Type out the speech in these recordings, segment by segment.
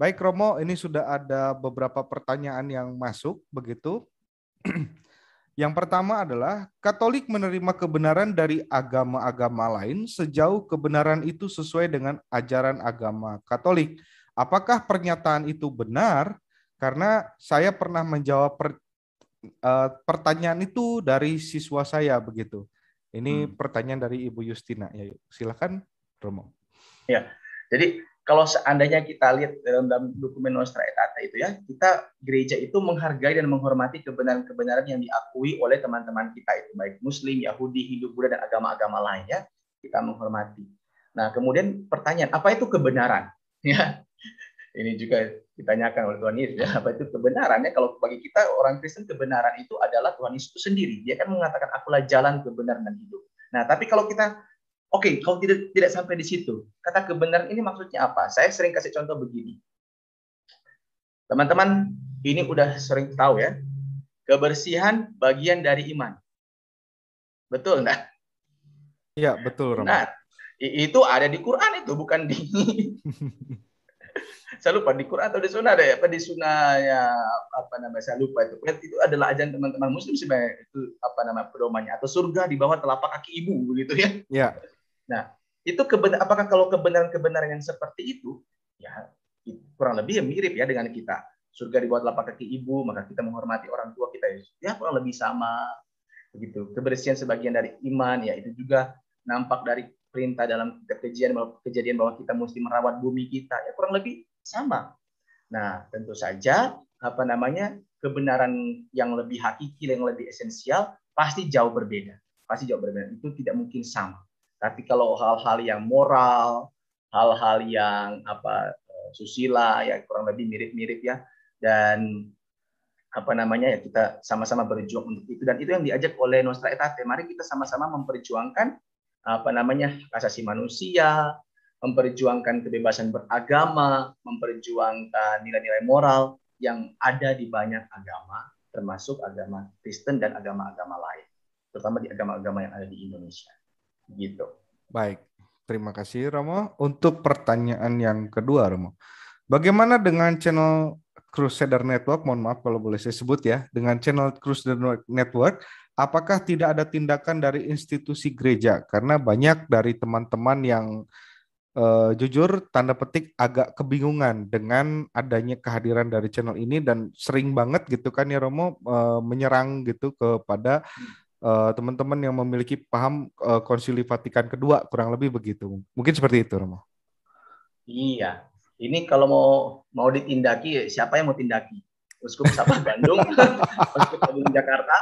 Baik Romo, ini sudah ada beberapa pertanyaan yang masuk begitu. Yang pertama adalah Katolik menerima kebenaran dari agama-agama lain sejauh kebenaran itu sesuai dengan ajaran agama Katolik. Apakah pernyataan itu benar? Karena saya pernah menjawab pertanyaan itu dari siswa saya begitu. Ini pertanyaan dari Ibu Justina. Ya, silakan Romo. Ya, jadi kalau seandainya kita lihat dalam dokumen Nostra Aetate itu ya, kita gereja itu menghargai dan menghormati kebenaran-kebenaran yang diakui oleh teman-teman kita itu, baik Muslim, Yahudi, Hindu, Buddha, dan agama-agama lainnya, kita menghormati. Nah, kemudian pertanyaan, apa itu kebenaran? Ya, ini juga ditanyakan oleh Tuhan Yesus. Ya, apa itu kebenaran? Ya, kalau bagi kita orang Kristen, kebenaran itu adalah Tuhan Yesus itu sendiri. Dia kan mengatakan, akulah jalan, kebenaran, dan hidup. Nah, tapi kalau kita kalau tidak sampai di situ, kata kebenaran ini maksudnya apa? Saya sering kasih contoh begini. Teman-teman, ini udah sering tahu ya, kebersihan bagian dari iman. Betul enggak? Iya, betul Romo. Benar. Itu ada di Quran itu, bukan di saya lupa di Quran atau di Sunnah ada ya, apa di Sunnahnya apa namanya, saya lupa itu. Itu adalah ajaran teman-teman Muslim sebenarnya, itu apa nama pedomannya, atau surga di bawah telapak kaki ibu begitu ya. Ya. Nah, itu apakah kalau kebenaran-kebenaran yang seperti itu, ya kurang lebih mirip ya dengan kita. Surga di bawah telapak kaki ibu, maka kita menghormati orang tua kita, ya kurang lebih sama. Begitu. Kebersihan sebagian dari iman, ya itu juga nampak dari perintah dalam kejadian bahwa kita mesti merawat bumi kita, ya kurang lebih sama. Nah, tentu saja apa namanya, kebenaran yang lebih hakiki, yang lebih esensial pasti jauh berbeda. Pasti jauh berbeda. Itu tidak mungkin sama. Tapi kalau hal-hal yang moral, hal-hal yang susila, ya kurang lebih mirip-mirip ya. Dan apa namanya, ya kita sama-sama berjuang untuk itu, dan itu yang diajak oleh Nostra Aetate. Mari kita sama-sama memperjuangkan apa namanya, hak asasi manusia, memperjuangkan kebebasan beragama, memperjuangkan nilai-nilai moral yang ada di banyak agama, termasuk agama Kristen dan agama-agama lain, terutama di agama-agama yang ada di Indonesia. Gitu. Baik, terima kasih Romo. Untuk pertanyaan yang kedua Romo, bagaimana dengan channel Crusader Network? Mohon maaf kalau boleh saya sebut ya. Dengan channel Crusader Network, apakah tidak ada tindakan dari institusi gereja? Karena banyak dari teman-teman yang jujur tanda petik agak kebingungan dengan adanya kehadiran dari channel ini, dan sering banget gitu kan ya Romo menyerang gitu kepada teman-teman yang memiliki paham Konsili Vatikan kedua, kurang lebih begitu. Mungkin seperti itu Romo. Iya. Ini kalau mau ditindaki, siapa yang mau tindaki? Uskup siapa Bandung, Uskup Agung Jakarta.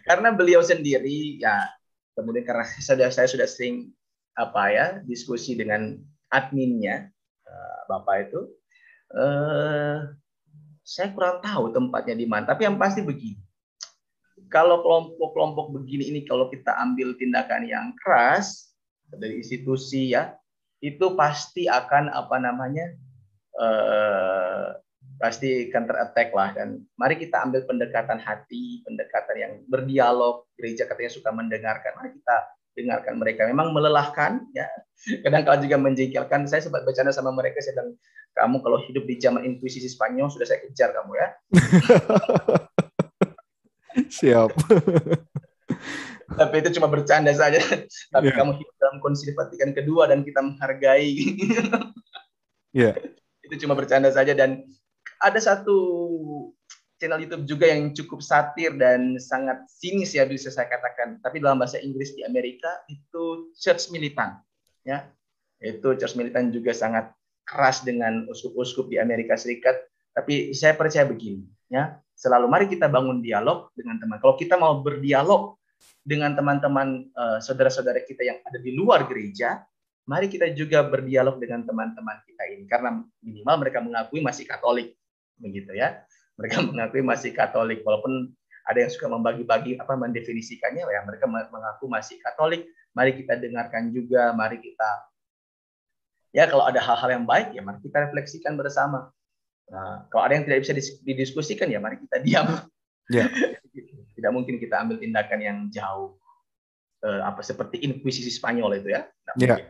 Karena beliau sendiri ya, kemudian karena saya sudah sering diskusi dengan adminnya, Bapak itu, saya kurang tahu tempatnya di mana. Tapi yang pasti begini, kalau kelompok-kelompok begini ini, kalau kita ambil tindakan yang keras dari institusi ya, itu pasti akan pasti counter attack lah. Dan mari kita ambil pendekatan hati, pendekatan yang berdialog. Gereja katanya suka mendengarkan, mari kita dengarkan mereka. Memang melelahkan ya, kadang-kadang juga menjengkelkan. Saya sempat bercanda sama mereka, saya bilang, kamu kalau hidup di zaman Inkuisisi Spanyol sudah saya kejar kamu ya. Siap. Tapi itu cuma bercanda saja. Tapi kamu hidup dalam Konsili Vatikan kedua dan kita menghargai. Itu cuma bercanda saja. Dan ada satu channel YouTube juga yang cukup satir dan sangat sinis ya, bisa saya katakan. Tapi dalam bahasa Inggris di Amerika itu Church Militant. Ya, itu Church Militant juga sangat keras dengan uskup-uskup di Amerika Serikat. Tapi saya percaya begini, ya, selalu mari kita bangun dialog dengan teman. Kalau kita mau berdialog dengan teman-teman saudara-saudara kita yang ada di luar gereja, mari kita juga berdialog dengan teman-teman kita ini, karena minimal mereka mengakui masih Katolik, begitu ya. Mereka mengakui masih Katolik, walaupun ada yang suka membagi-bagi mendefinisikannya, ya mereka mengaku masih Katolik. Mari kita dengarkan juga, mari kita ya, kalau ada hal-hal yang baik ya mari kita refleksikan bersama. Nah, kalau ada yang tidak bisa didiskusikan ya mari kita diam. Ya. Tidak mungkin kita ambil tindakan yang jauh seperti Inkuisisi Spanyol itu ya. Ya.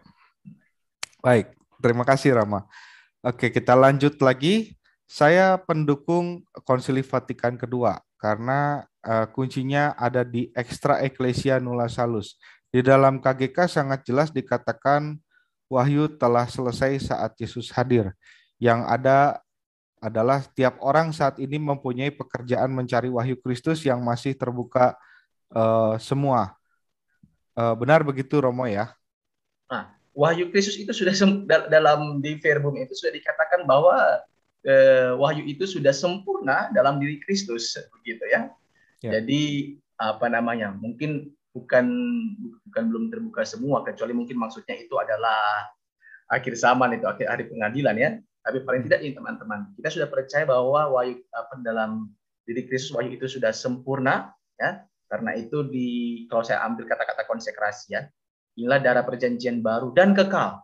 Baik, terima kasih Rama. Oke, kita lanjut lagi. Saya pendukung Konsili Vatikan kedua karena kuncinya ada di Extra Ecclesia Nulla Salus. Di dalam KGK sangat jelas dikatakan wahyu telah selesai saat Yesus hadir. Yang ada adalah tiap orang saat ini mempunyai pekerjaan mencari wahyu Kristus yang masih terbuka semua. Benar begitu Romo ya? Nah, wahyu Kristus itu sudah dalam di verbum itu sudah dikatakan bahwa wahyu itu sudah sempurna dalam diri Kristus, begitu ya. Ya. Jadi apa namanya? Mungkin bukan belum terbuka semua, kecuali mungkin maksudnya itu adalah akhir zaman, itu akhir hari pengadilan ya. Tapi paling tidak ini teman-teman, kita sudah percaya bahwa wahyu dalam diri Kristus wahyu itu sudah sempurna ya. Karena itu kalau saya ambil kata-kata konsekrasi ya, inilah darah perjanjian baru dan kekal.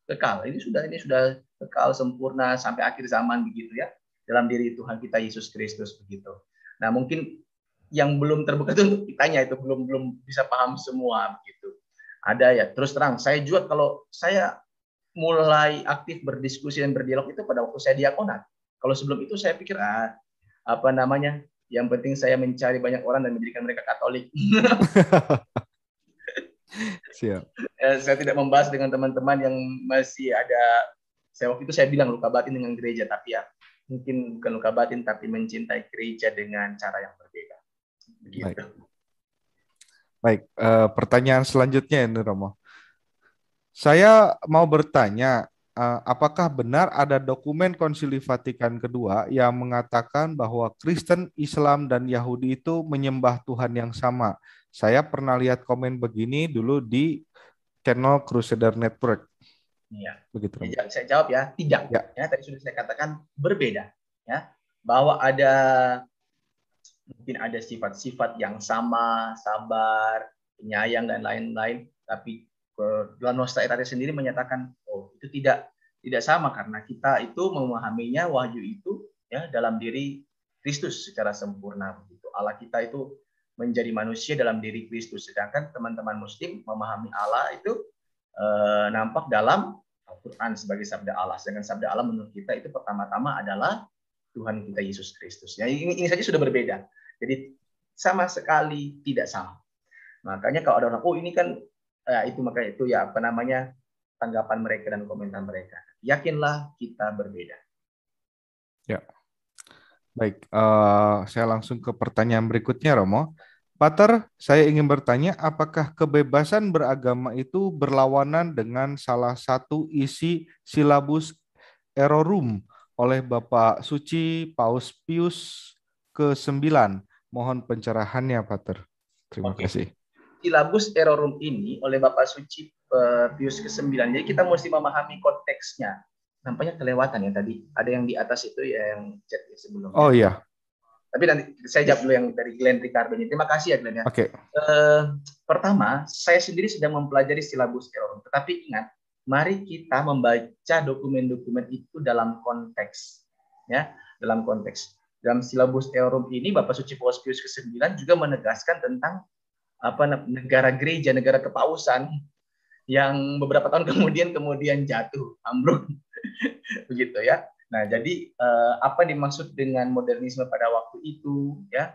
Kekal. Ini sudah kekal sempurna sampai akhir zaman begitu ya. Dalam diri Tuhan kita Yesus Kristus begitu. Nah, mungkin yang belum terbuka itu untuk kitanya itu belum bisa paham semua begitu. Ada ya, terus terang saya juga kalau saya mulai aktif berdiskusi dan berdialog itu pada waktu saya diakonat. Kalau sebelum itu saya pikir apa namanya? Yang penting saya mencari banyak orang dan menjadikan mereka Katolik. Siap. Saya tidak membahas dengan teman-teman yang masih ada. Saya waktu itu saya bilang luka batin dengan gereja, tapi ya mungkin bukan luka batin, tapi mencintai gereja dengan cara yang berbeda. Begitu. Baik. Pertanyaan selanjutnya ini Romo. Saya mau bertanya, apakah benar ada dokumen Konsili Vatikan kedua yang mengatakan bahwa Kristen, Islam, dan Yahudi itu menyembah Tuhan yang sama? Saya pernah lihat komen begini dulu di channel Crusader Network. Ya. Begitu. Saya jawab ya, tidak. Ya. Ya, tadi sudah saya katakan berbeda. Ya, bahwa mungkin ada sifat-sifat yang sama, sabar, penyayang dan lain-lain, tapi dalam Nostra Aetate sendiri menyatakan itu tidak sama karena kita itu memahaminya wahyu itu ya dalam diri Kristus secara sempurna begitu. Allah kita itu menjadi manusia dalam diri Kristus, sedangkan teman-teman Muslim memahami Allah itu nampak dalam Al-Quran sebagai sabda Allah. Sedangkan sabda Allah menurut kita itu pertama-tama adalah Tuhan kita Yesus Kristus. Ya, ini saja sudah berbeda. Jadi sama sekali tidak sama. Makanya kalau ada orang, ini kan makanya itu ya apa namanya tanggapan mereka dan komentar mereka. Yakinlah kita berbeda. Ya. Baik, saya langsung ke pertanyaan berikutnya, Romo. Pater, saya ingin bertanya, apakah kebebasan beragama itu berlawanan dengan salah satu isi silabus Errorum oleh Bapak Suci Paus Pius ke-9? Mohon pencerahannya, Pater. Terima kasih. Silabus Errorum ini oleh Bapak Suci Pius ke-9. Jadi kita mesti memahami konteksnya. Nampaknya kelewatan ya tadi. Ada yang di atas itu ya yang chat sebelumnya. Oh iya. Tapi nanti saya jawab dulu yang dari Glenn Ricardo ini. Terima kasih ya Glenn ya. Oke. Pertama, saya sendiri sedang mempelajari silabus Errorum. Tetapi ingat, mari kita membaca dokumen-dokumen itu dalam konteks. Ya, dalam konteks. Dalam silabus Errorum ini Bapak Suci Paus Pius ke-9 juga menegaskan tentang negara gereja, negara kepausan yang beberapa tahun kemudian jatuh, ambruk, begitu ya. Nah, jadi apa dimaksud dengan modernisme pada waktu itu, ya,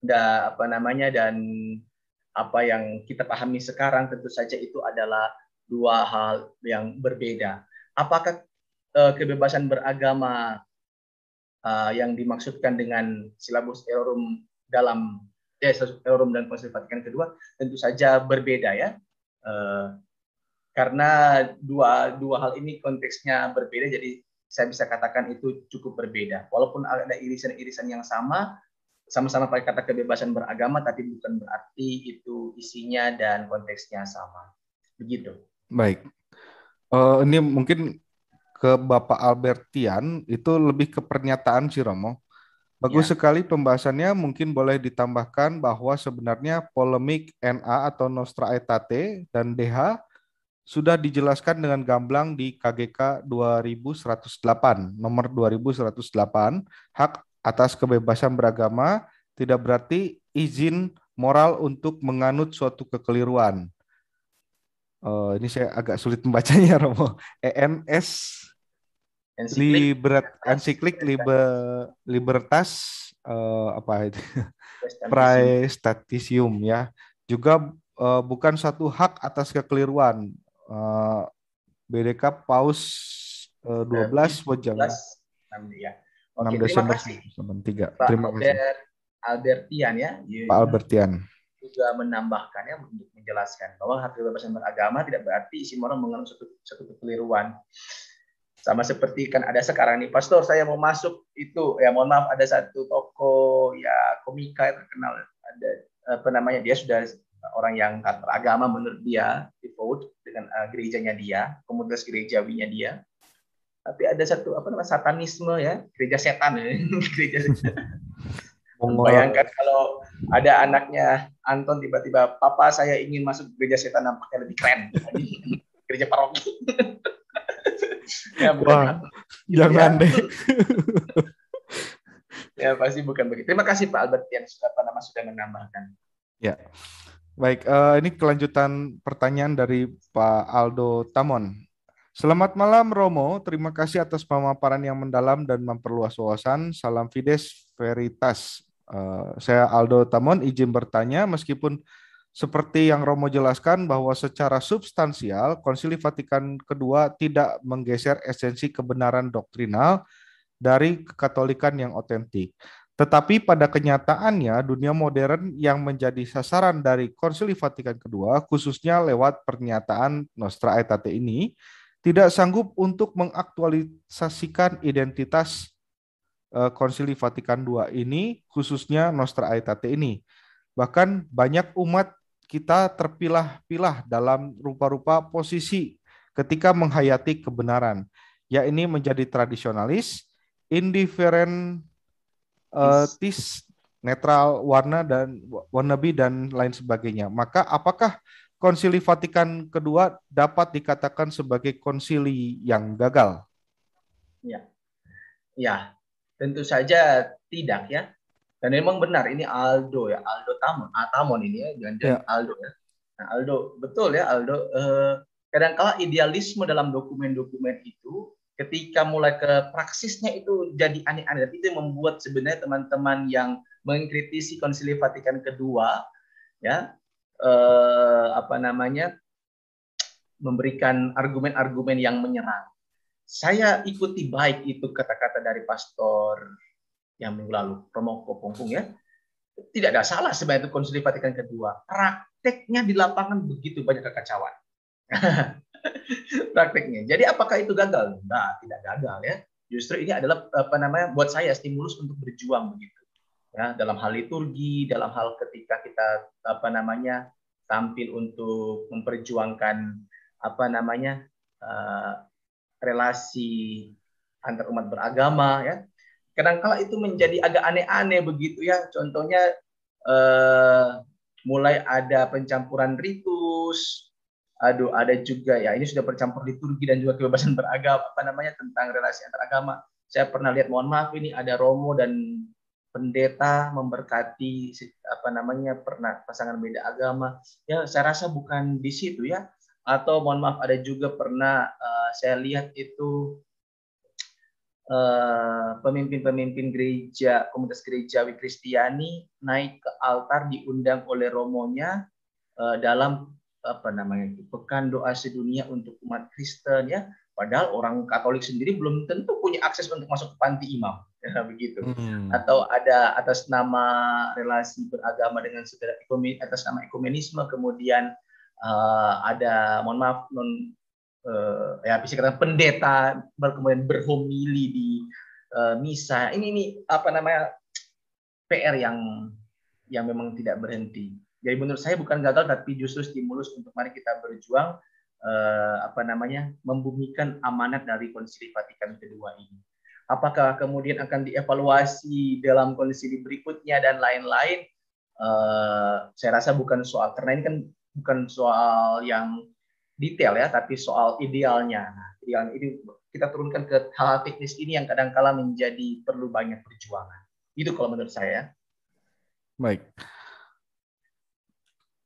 dan apa yang kita pahami sekarang tentu saja itu adalah dua hal yang berbeda. Apakah kebebasan beragama yang dimaksudkan dengan silabus Errorum dalam Errorum dan Konsili Vatikan kedua tentu saja berbeda ya, karena dua hal ini konteksnya berbeda, jadi saya bisa katakan itu cukup berbeda. Walaupun ada irisan-irisan yang sama-sama pakai kata kebebasan beragama, tapi bukan berarti itu isinya dan konteksnya sama. Begitu. Baik. Ini mungkin ke Bapak Albertian, itu lebih ke pernyataan sih Romo. Bagus sekali pembahasannya, mungkin boleh ditambahkan bahwa sebenarnya polemik NA atau Nostra Aetate dan DH sudah dijelaskan dengan gamblang di KGK 2108, nomor 2108, hak atas kebebasan beragama tidak berarti izin moral untuk menganut suatu kekeliruan. Ini saya agak sulit membacanya, Romo. ENS Ensiklik Libertas apa itu? Prestantisium. Praestatisium ya. Juga bukan satu hak atas kekeliruan. BDK Paus 12 Wajang 17 ya. 6 Oke, terima Desember kasih 1993. Pak Terima kasih Albertian ya. Pak Ini Albertian. juga menambahkannya untuk menjelaskan bahwa hak kebebasan beragama tidak berarti isi orang mengalami satu kekeliruan. Sama seperti kan ada sekarang nih, Pastor saya mau masuk itu, ya mohon maaf, ada satu toko ya komika yang terkenal, ada apa namanya, dia sudah orang yang taat beragama menurut dia, devout dengan gerejanya dia, komunitas gerejawinya dia. Tapi ada satu apa namanya satanisme ya, gereja setan ya. Gereja setan. Bayangkan kalau ada anaknya Anton tiba-tiba, papa saya ingin masuk gereja setan nampaknya lebih keren, gereja paroki. Ya, wah, jangan deh. Ya pasti bukan begitu. Terima kasih Pak Albert yang sudah menambahkan. Ya, baik. Ini kelanjutan pertanyaan dari Pak Aldo Tamon. Selamat malam Romo, terima kasih atas pemaparan yang mendalam dan memperluas wawasan. Salam Fides Veritas. Saya Aldo Tamon, izin bertanya, meskipun seperti yang Romo jelaskan bahwa secara substansial Konsili Vatikan II tidak menggeser esensi kebenaran doktrinal dari kekatolikan yang otentik. Tetapi pada kenyataannya dunia modern yang menjadi sasaran dari Konsili Vatikan II, khususnya lewat pernyataan Nostra Aetate ini, tidak sanggup untuk mengaktualisasikan identitas Konsili Vatikan II ini, khususnya Nostra Aetate ini. Bahkan banyak umat kita terpilah-pilah dalam rupa-rupa posisi ketika menghayati kebenaran, yakni menjadi tradisionalis, indifferentis, netral, wannabe dan lain sebagainya. Maka apakah Konsili Vatikan II dapat dikatakan sebagai konsili yang gagal? Ya, ya, tentu saja tidak ya. Dan memang benar ini Aldo ya, Aldo Tamon ini ya, jangan Aldo ya. Nah, Aldo, betul ya Aldo. Kadang-kala idealisme dalam dokumen-dokumen itu ketika mulai ke praksisnya itu jadi aneh-aneh. Itu yang membuat sebenarnya teman-teman yang mengkritisi Konsili Vatikan II ya apa namanya memberikan argumen-argumen yang menyerang. Saya ikuti baik itu kata-kata dari pastor yang minggu lalu, Romo Kopongkung ya. Tidak ada salah sebenarnya itu Konsili Vatikan II. Prakteknya di lapangan begitu banyak kekacauan. Prakteknya. Jadi apakah itu gagal? Nah, tidak gagal ya. Justru ini adalah apa namanya buat saya stimulus untuk berjuang begitu. Ya, dalam hal liturgi, dalam hal ketika kita apa namanya tampil untuk memperjuangkan apa namanya relasi antar umat beragama ya. Kadang-kala itu menjadi agak aneh-aneh begitu ya. Contohnya mulai ada pencampuran ritus, ada juga ya ini sudah bercampur liturgi dan juga kebebasan beragama apa namanya tentang relasi antar agama. Saya pernah lihat, mohon maaf ini ada romo dan pendeta memberkati apa namanya pernah pasangan beda agama. Ya saya rasa bukan di situ ya. Atau mohon maaf ada juga pernah saya lihat itu pemimpin-pemimpin gereja, komunitas gerejawi Kristiani naik ke altar diundang oleh romonya dalam apa namanya pekan doa sedunia untuk umat Kristen ya. Padahal orang Katolik sendiri belum tentu punya akses untuk masuk ke panti imam, ya, begitu. Atau ada atas nama relasi beragama dengan saudara atas nama ekumenisme, kemudian ada mohon maaf ya bisa katakan pendeta kemudian berhomili di misa. Ini apa namanya PR yang memang tidak berhenti. Jadi menurut saya bukan gagal tapi justru stimulus untuk mari kita berjuang apa namanya membumikan amanat dari Konsili Vatikan II ini. Apakah kemudian akan dievaluasi dalam konsili berikutnya dan lain-lain? Saya rasa bukan soal karena ini kan bukan soal yang detail ya, tapi soal idealnya. Nah, idealnya ini kita turunkan ke hal teknis ini yang kadang-kala menjadi perlu banyak perjuangan. Itu kalau menurut saya. Baik.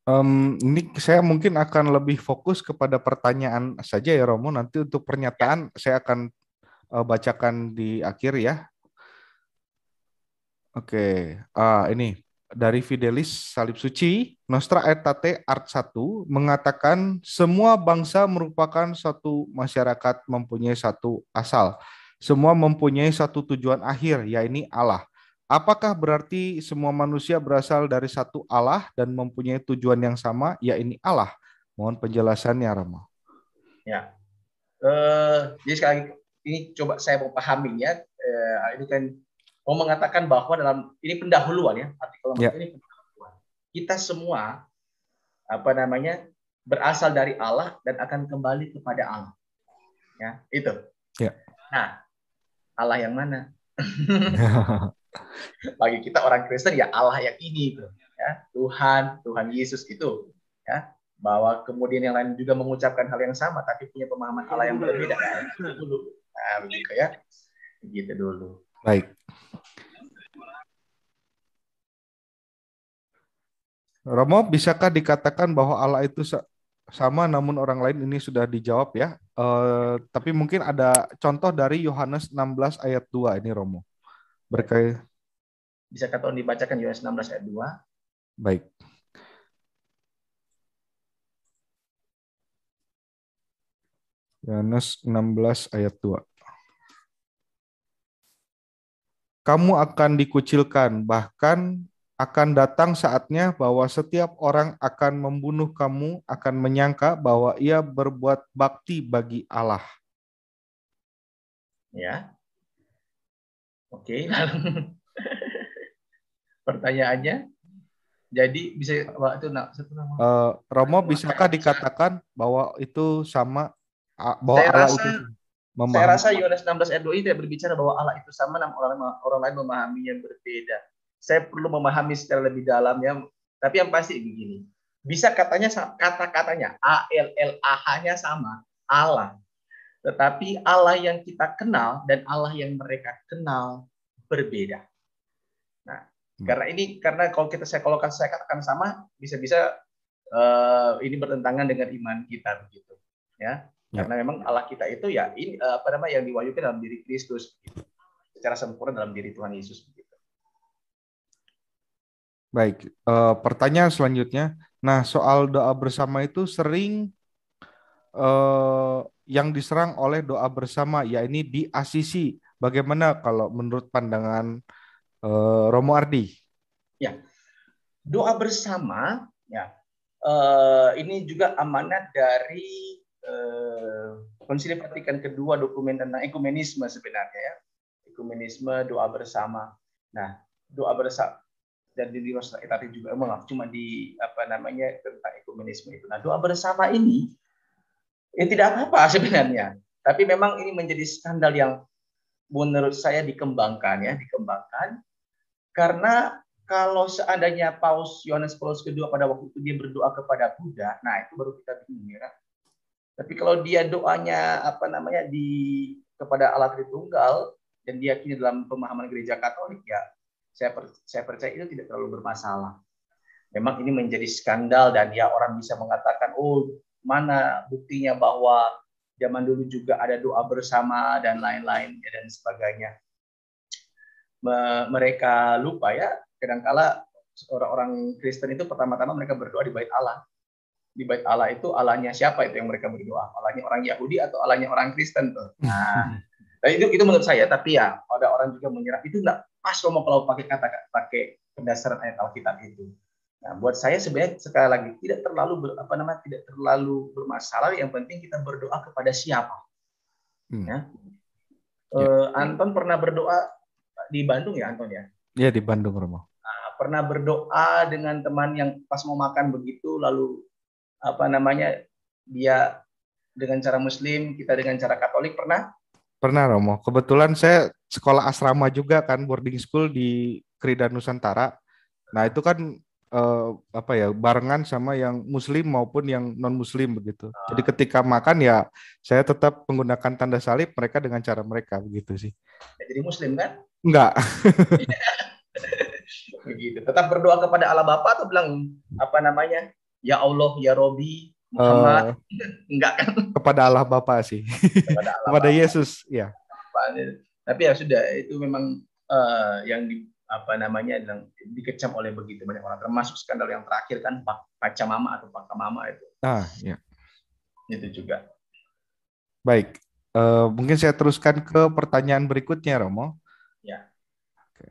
Ini saya mungkin akan lebih fokus kepada pertanyaan saja ya Romo. Nanti untuk pernyataan saya akan bacakan di akhir ya. Oke, ini dari Fidelis Salib Suci, Nostra Aetate Art 1 mengatakan semua bangsa merupakan satu masyarakat mempunyai satu asal. Semua mempunyai satu tujuan akhir, yaitu Allah. Apakah berarti semua manusia berasal dari satu Allah dan mempunyai tujuan yang sama, yaitu Allah? Mohon penjelasannya, Rama. Ya, jadi sekali lagi, ini coba saya mau pahami ya. Ini kan mau mengatakan bahwa dalam ini pendahuluan ya, artikel Ya. ini pendahuluan. Kita semua berasal dari Allah dan akan kembali kepada Allah. Ya, itu. Ya. Nah, Allah yang mana? Bagi kita orang Kristen ya Allah yang ini, ya, Tuhan Yesus itu, ya. Bahwa kemudian yang lain juga mengucapkan hal yang sama tapi punya pemahaman Allah yang berbeda. Nah, begitu ya. Begitu dulu. Baik. Romo, bisakah dikatakan bahwa Allah itu sama namun orang lain? Ini sudah dijawab ya. Tapi mungkin ada contoh dari Yohanes 16 ayat 2 ini, Romo. Berkait. Bisakah tolong dibacakan Yohanes 16 ayat 2? Baik. Yohanes 16 ayat 2. Kamu akan dikucilkan, bahkan akan datang saatnya bahwa setiap orang akan membunuh kamu, akan menyangka bahwa ia berbuat bakti bagi Allah. Ya. Oke, lalu pertanyaannya, jadi bisa itu satu nama. Romo, bisakah dikatakan bahwa itu sama, bahwa saya Allah rasa, itu memahami? Saya rasa Yohanes 16 ayat 2 ini tidak berbicara bahwa Allah itu sama, namun orang lain memahaminya berbeda. Saya perlu memahami secara lebih dalam ya. Tapi yang pasti begini, bisa kata-katanya ALLAH-nya sama, Allah. Tetapi Allah yang kita kenal dan Allah yang mereka kenal berbeda. Nah, karena kalau saya katakan sama, bisa-bisa ini bertentangan dengan iman kita begitu, ya. Karena memang Allah kita itu ya ini yang diwahyukan dalam diri Kristus, begitu. Secara sempurna dalam diri Tuhan Yesus begitu. Baik, pertanyaan selanjutnya. Nah, soal doa bersama itu sering yang diserang oleh doa bersama, ya ini di Asisi. Bagaimana kalau menurut pandangan Romo Ardi? Ya, doa bersama, ya ini juga amanat dari Konsili Vatikan kedua, dokumen tentang ekumenisme sebenarnya ya. Ekumenisme, doa bersama. Nah, doa bersama dan di Nostra Aetate juga cuma di tentang ekumenisme itu. Nah, doa bersama ini tidak apa-apa sebenarnya, tapi memang ini menjadi skandal yang menurut saya dikembangkan karena kalau seandainya Paus Yohanes Paulus II pada waktu itu dia berdoa kepada Buddha, nah itu baru kita bingung ya. Tapi kalau dia doanya kepada Allah Tritunggal dan diyakini dalam pemahaman Gereja Katolik ya, saya percaya itu tidak terlalu bermasalah. Memang ini menjadi skandal dan ya orang bisa mengatakan, oh mana buktinya bahwa zaman dulu juga ada doa bersama dan lain-lain dan sebagainya. Mereka lupa ya, kadangkala orang-orang Kristen itu pertama-tama mereka berdoa di bait Allah. Di bait Allah itu Allahnya siapa itu yang mereka berdoa? Allahnya orang Yahudi atau Allahnya orang Kristen tuh? Nah, itu menurut saya. Tapi ya ada orang juga menyerap itu nggak pas kalau pakai pendasar ayat Alkitab itu. Nah, buat saya sebenarnya sekali lagi tidak terlalu bermasalah. Yang penting kita berdoa kepada siapa. Ya. Anton pernah berdoa di Bandung ya, Anton ya? Iya, di Bandung, Romo. Nah, pernah berdoa dengan teman yang pas mau makan begitu, lalu dia dengan cara Muslim, kita dengan cara Katolik, pernah? Pernah, Romo. Kebetulan saya sekolah asrama juga kan, boarding school di Krida Nusantara. Nah, itu kan barengan sama yang Muslim maupun yang non-Muslim begitu. Jadi ketika makan ya saya tetap menggunakan tanda salib, mereka dengan cara mereka begitu sih. Jadi Muslim kan? Enggak. Begitu. Tetap berdoa kepada Allah Bapa atau bilang ya Allah, ya Robi, Muhammad? Enggak kan? Kepada Allah Bapa sih. Kepada Yesus, ya. Tapi ya sudah, itu memang yang dikecam oleh begitu banyak orang, termasuk skandal yang terakhir kan Pacamama atau Pakamama itu. Ya. Itu juga. Baik. Mungkin saya teruskan ke pertanyaan berikutnya, Romo. Ya. Oke.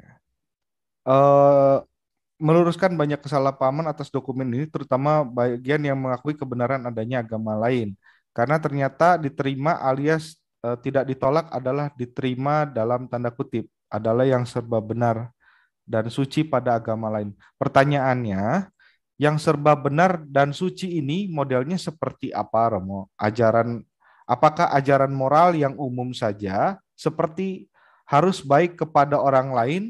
Meluruskan banyak kesalahpahaman atas dokumen ini, terutama bagian yang mengakui kebenaran adanya agama lain. Karena ternyata diterima alias tidak ditolak adalah diterima dalam tanda kutip, adalah yang serba benar dan suci pada agama lain. Pertanyaannya, yang serba benar dan suci ini modelnya seperti apa, Romo? Apakah ajaran moral yang umum saja, seperti harus baik kepada orang lain,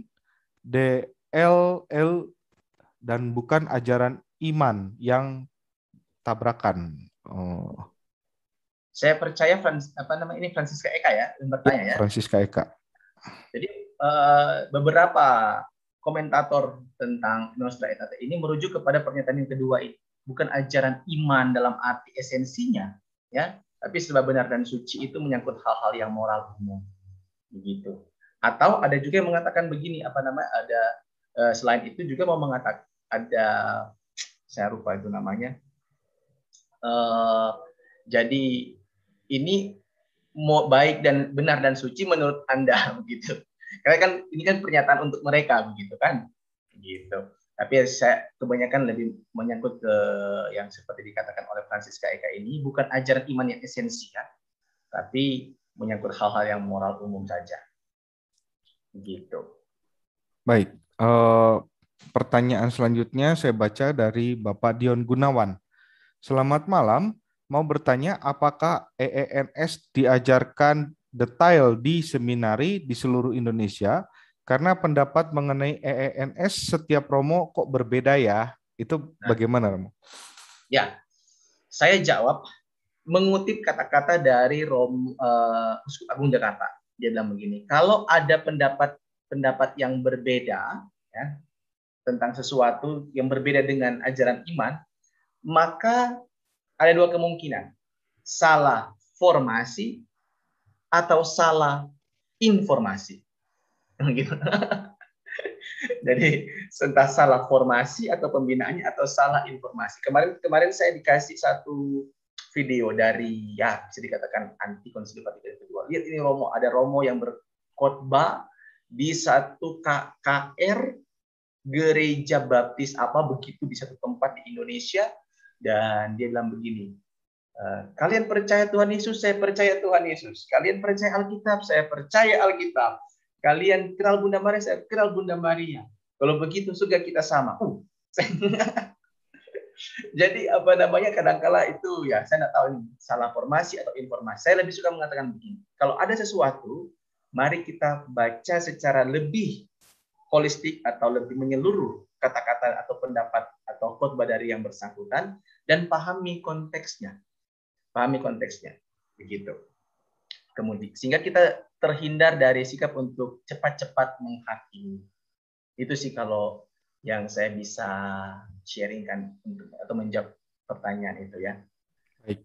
DLL, dan bukan ajaran iman yang tabrakan? Saya percaya ini Francisca Eka ya yang bertanya ya. Francisca Eka. Jadi beberapa komentator tentang Nostra Aetate ini merujuk kepada pernyataan yang kedua ini, bukan ajaran iman dalam arti esensinya, ya, tapi serba benar dan suci itu menyangkut hal-hal yang moral umum, begitu. Atau ada juga yang mengatakan begini, ada selain itu juga mau mengatakan ada, saya lupa itu namanya. Jadi ini mau baik dan benar dan suci menurut Anda, begitu. Karena kan ini kan pernyataan untuk mereka, begitu kan, gitu. Tapi saya kebanyakan lebih menyangkut ke yang seperti dikatakan oleh Francisca Eka ini, bukan ajaran iman yang esensial, tapi menyangkut hal-hal yang moral umum saja, gitu. Baik. Pertanyaan selanjutnya saya baca dari Bapak Dion Gunawan. Selamat malam. Mau bertanya, apakah EENS diajarkan detail di seminari di seluruh Indonesia? Karena pendapat mengenai EENS setiap Romo kok berbeda ya? Itu bagaimana, Romo? Ya, saya jawab mengutip kata-kata dari Uskup Agung Jakarta. Dia bilang begini, kalau ada pendapat yang berbeda, ya, tentang sesuatu yang berbeda dengan ajaran iman, maka ada dua kemungkinan, salah formasi atau salah informasi. Gitu. Jadi entah salah formasi atau pembinaannya atau salah informasi. Kemarin saya dikasih satu video dari, ya bisa dikatakan anti konsili Vatikan kedua. Lihat ini Romo, ada Romo yang berkhotbah di satu KKR gereja baptis apa begitu di satu tempat di Indonesia, dan dia bilang begini, kalian percaya Tuhan Yesus, saya percaya Tuhan Yesus. Kalian percaya Alkitab, saya percaya Alkitab. Kalian kenal Bunda Maria, saya kenal Bunda Maria. Kalau begitu surga kita sama. Jadi kadang-kala itu ya saya nggak tahu ini salah formasi atau informasi. Saya lebih suka mengatakan begini, kalau ada sesuatu, mari kita baca secara lebih holistik atau lebih menyeluruh kata-kata atau pendapat atau khotbah dari yang bersangkutan dan pahami konteksnya. Begitu. Kemudian sehingga kita terhindar dari sikap untuk cepat-cepat menghakimi. Itu sih kalau yang saya bisa sharingkan atau menjawab pertanyaan itu ya. Baik.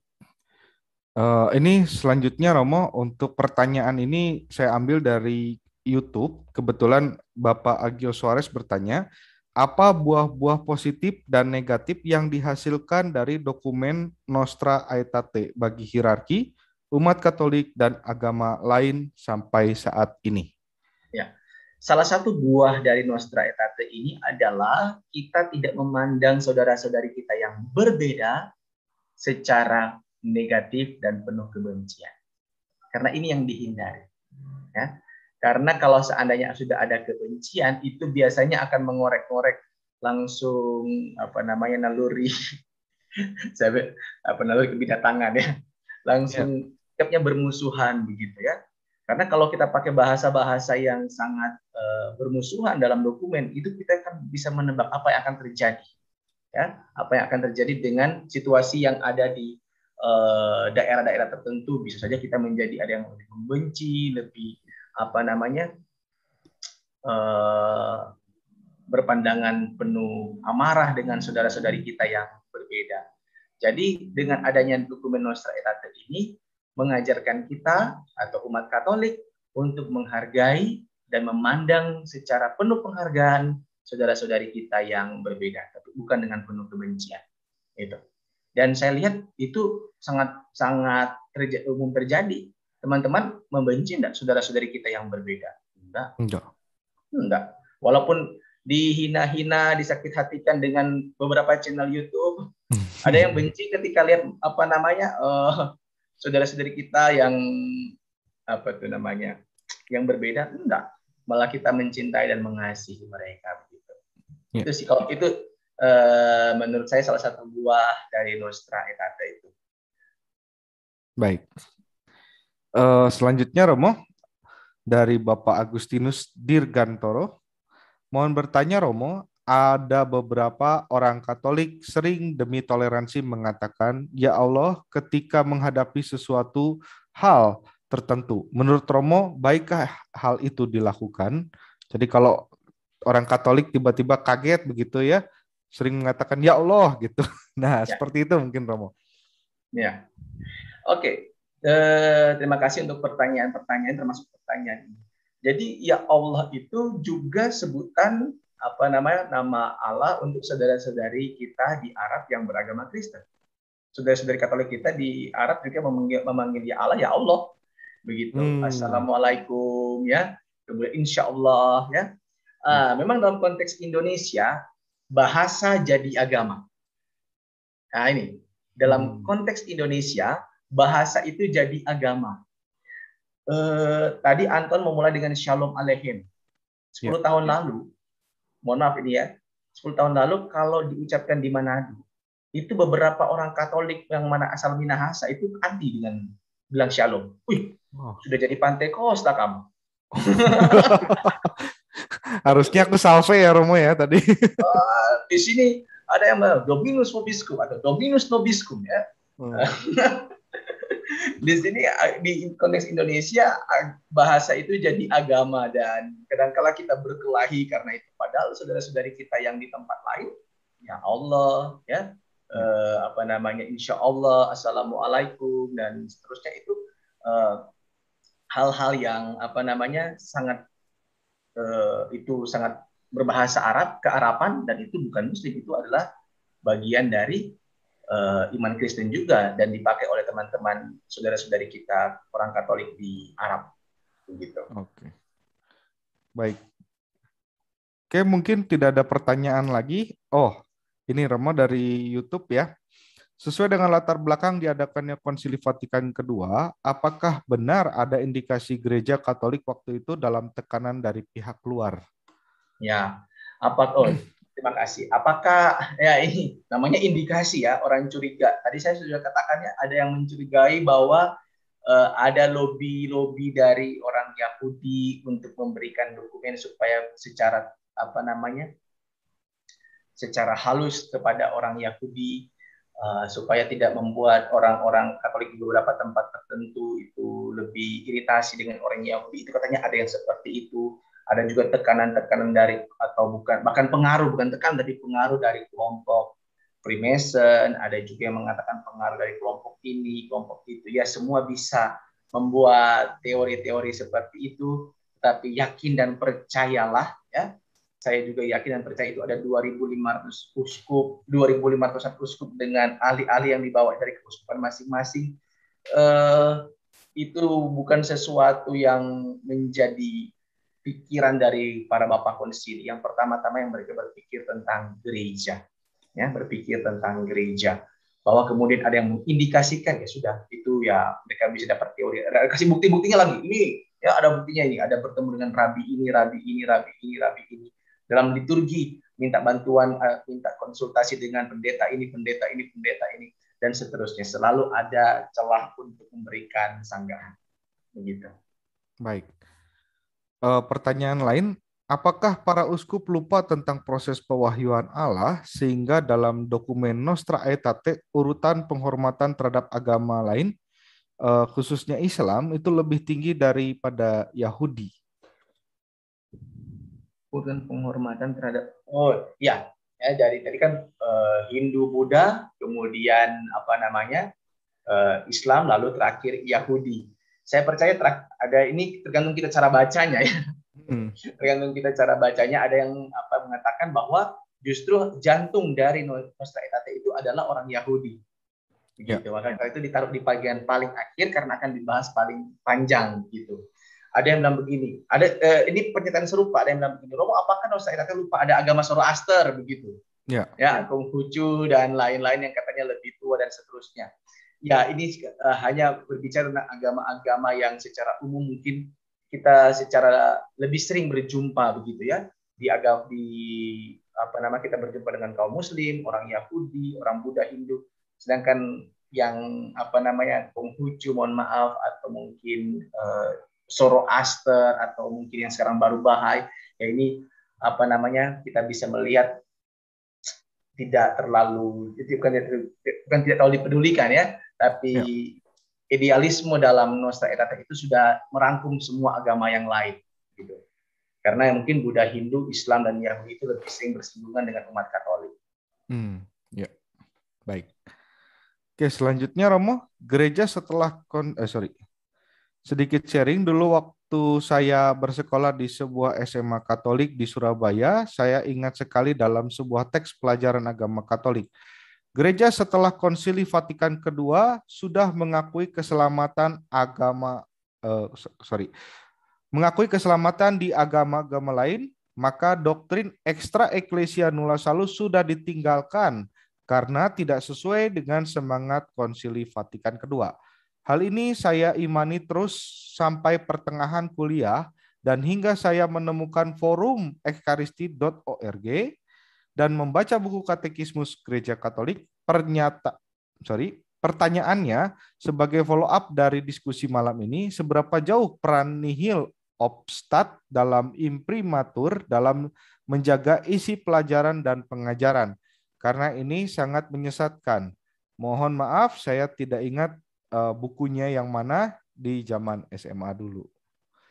Ini selanjutnya Romo, untuk pertanyaan ini saya ambil dari YouTube. Kebetulan Bapak Agio Suarez bertanya, apa buah-buah positif dan negatif yang dihasilkan dari dokumen Nostra Aetate bagi hierarki, umat Katolik, dan agama lain sampai saat ini? Ya, salah satu buah dari Nostra Aetate ini adalah kita tidak memandang saudara-saudari kita yang berbeda secara negatif dan penuh kebencian. Karena ini yang dihindari. Ya. Karena kalau seandainya sudah ada kebencian, itu biasanya akan mengorek-ngorek langsung naluri naluri kebinatangan ya. Langsung sikapnya bermusuhan begitu ya. Karena kalau kita pakai bahasa-bahasa yang sangat bermusuhan dalam dokumen, itu kita kan bisa menebak apa yang akan terjadi. Ya, apa yang akan terjadi dengan situasi yang ada di daerah-daerah tertentu. Bisa saja kita menjadi ada yang lebih membenci, lebih berpandangan penuh amarah dengan saudara-saudari kita yang berbeda. Jadi dengan adanya dokumen Nostra Aetate ini mengajarkan kita atau umat Katolik untuk menghargai dan memandang secara penuh penghargaan saudara-saudari kita yang berbeda, tapi bukan dengan penuh kebencian. Itu. Dan saya lihat itu sangat umum terjadi. Teman-teman membenci enggak saudara-saudari kita yang berbeda? Enggak. Walaupun dihina-hina, disakit hatikan dengan beberapa channel YouTube, ada yang benci ketika lihat saudara-saudari kita yang yang berbeda. Enggak. Malah kita mencintai dan mengasihi mereka begitu. Itu sih, kalau itu menurut saya salah satu buah dari Nostra Aetate itu. Baik. Selanjutnya Romo dari Bapak Agustinus Dirgantoro. Mohon bertanya Romo, ada beberapa orang Katolik sering demi toleransi mengatakan, "Ya Allah," ketika menghadapi sesuatu hal tertentu. Menurut Romo, baikkah hal itu dilakukan? Jadi kalau orang Katolik tiba-tiba kaget begitu ya, sering mengatakan "Ya Allah" gitu. Nah, seperti itu mungkin Romo. Ya. Oke. Terima kasih untuk pertanyaan-pertanyaan, termasuk pertanyaan ini. Jadi ya Allah itu juga sebutan nama Allah untuk saudara-saudari kita di Arab yang beragama Kristen. Saudara-saudari Katolik kita di Arab juga memanggil ya Allah, ya Allah. Begitu. Assalamualaikum ya. Kemudian insya Allah ya. Memang dalam konteks Indonesia bahasa jadi agama. Nah ini dalam konteks Indonesia bahasa itu jadi agama. Tadi Anton memulai dengan Shalom Aleichem. 10 tahun lalu, mohon maaf ini ya, 10 tahun lalu kalau diucapkan di Manado, itu beberapa orang Katolik yang mana asal Minahasa itu anti dengan bilang Shalom. Sudah jadi Pantekosta kamu. Harusnya aku salve ya Romo ya tadi. Di sini ada yang Dominus Vobiscum atau Dominus Nobiscum ya. Di sini di konteks Indonesia bahasa itu jadi agama, dan kadang-kala kita berkelahi karena itu, padahal saudara-saudari kita yang di tempat lain ya Allah ya insya Allah, assalamualaikum dan seterusnya, itu hal-hal yang sangat berbahasa Arab, kearapan, dan itu bukan Muslim, itu adalah bagian dari iman Kristen juga dan dipakai oleh teman-teman saudara-saudari kita orang Katolik di Arab begitu. Oke. Baik. Oke, mungkin tidak ada pertanyaan lagi. Oh, ini Romo dari YouTube ya. Sesuai dengan latar belakang diadakannya Konsili Vatikan kedua, apakah benar ada indikasi gereja Katolik waktu itu dalam tekanan dari pihak luar? Ya, terima kasih. Apakah ya ini namanya indikasi ya, orang curiga. Tadi saya sudah katakan ya, ada yang mencurigai bahwa ada lobby dari orang Yahudi untuk memberikan dokumen supaya secara secara halus kepada orang Yahudi supaya tidak membuat orang-orang Katolik di beberapa tempat tertentu itu lebih iritasi dengan orang Yahudi. Itu katanya ada yang seperti itu. Ada juga tekanan-tekanan dari, atau bahkan pengaruh, bukan tekanan, tapi pengaruh dari kelompok Freemason. Ada juga yang mengatakan pengaruh dari kelompok ini, kelompok itu. Ya, semua bisa membuat teori-teori seperti itu. Tapi yakin dan percayalah, ya. Saya juga yakin dan percaya itu ada 2.500 uskup, 2.500 uskup dengan ahli-ahli yang dibawa dari keuskupan masing-masing. Itu bukan sesuatu yang menjadi pikiran dari para bapak konsili. Yang pertama-tama yang mereka berpikir tentang gereja, ya, berpikir tentang gereja, bahwa kemudian ada yang mengindikasikan, ya sudah, itu ya mereka bisa dapat teori, kasih bukti-buktinya lagi, ini ya ada buktinya, ini ada bertemu dengan rabi ini, rabi ini, rabi ini, rabi ini, dalam liturgi minta bantuan, minta konsultasi dengan pendeta ini, pendeta ini, pendeta ini, dan seterusnya. Selalu ada celah untuk memberikan sanggahan, begitu. Baik. Pertanyaan lain, apakah para uskup lupa tentang proses pewahyuan Allah sehingga dalam dokumen Nostra Aetate urutan penghormatan terhadap agama lain, khususnya Islam, itu lebih tinggi daripada Yahudi? Urutan penghormatan terhadap, ya dari tadi kan Hindu, Buddha, kemudian Islam, lalu terakhir Yahudi. saya percaya ada ini tergantung kita cara bacanya ya. Tergantung kita cara bacanya. Ada yang mengatakan bahwa justru jantung dari Nostra Aetate itu adalah orang Yahudi. Begitu. Maka itu ditaruh di bagian paling akhir karena akan dibahas paling panjang gitu. Ada yang bilang begini, ini pernyataan serupa, ada yang bilang begini, Romo, apakah Nostra Aetate lupa ada agama Zoroaster begitu? Ya, Konghucu dan lain-lain yang katanya lebih tua dan seterusnya. Ya, ini hanya berbicara tentang agama-agama yang secara umum mungkin kita secara lebih sering berjumpa begitu ya. Kita berjumpa dengan kaum Muslim, orang Yahudi, orang Buddha, Hindu. Sedangkan yang Konghucu, mohon maaf, atau mungkin Zoroaster atau mungkin yang sekarang baru Bahai, ya ini kita bisa melihat tidak terlalu, itu bukan tidak terlalu dipedulikan ya, tapi idealisme dalam Nostra Aetate itu sudah merangkum semua agama yang lain gitu. Karena mungkin Buddha, Hindu, Islam dan Yahudi itu lebih sering bersinggungan dengan umat Katolik. Ya, baik. Oke, selanjutnya Romo, gereja setelah sedikit sharing dulu waktu saya bersekolah di sebuah SMA Katolik di Surabaya, saya ingat sekali dalam sebuah teks pelajaran agama Katolik. Gereja setelah Konsili Vatikan II sudah mengakui keselamatan mengakui keselamatan di agama-agama lain, maka doktrin extra ecclesia nulla salus sudah ditinggalkan karena tidak sesuai dengan semangat Konsili Vatikan II. Hal ini saya imani terus sampai pertengahan kuliah dan hingga saya menemukan forum ekaristi.org dan membaca buku Katekismus Gereja Katolik. Pertanyaannya sebagai follow up dari diskusi malam ini, seberapa jauh peran nihil obstat dalam imprimatur dalam menjaga isi pelajaran dan pengajaran? Karena ini sangat menyesatkan. Mohon maaf, saya tidak ingat bukunya yang mana di zaman SMA dulu.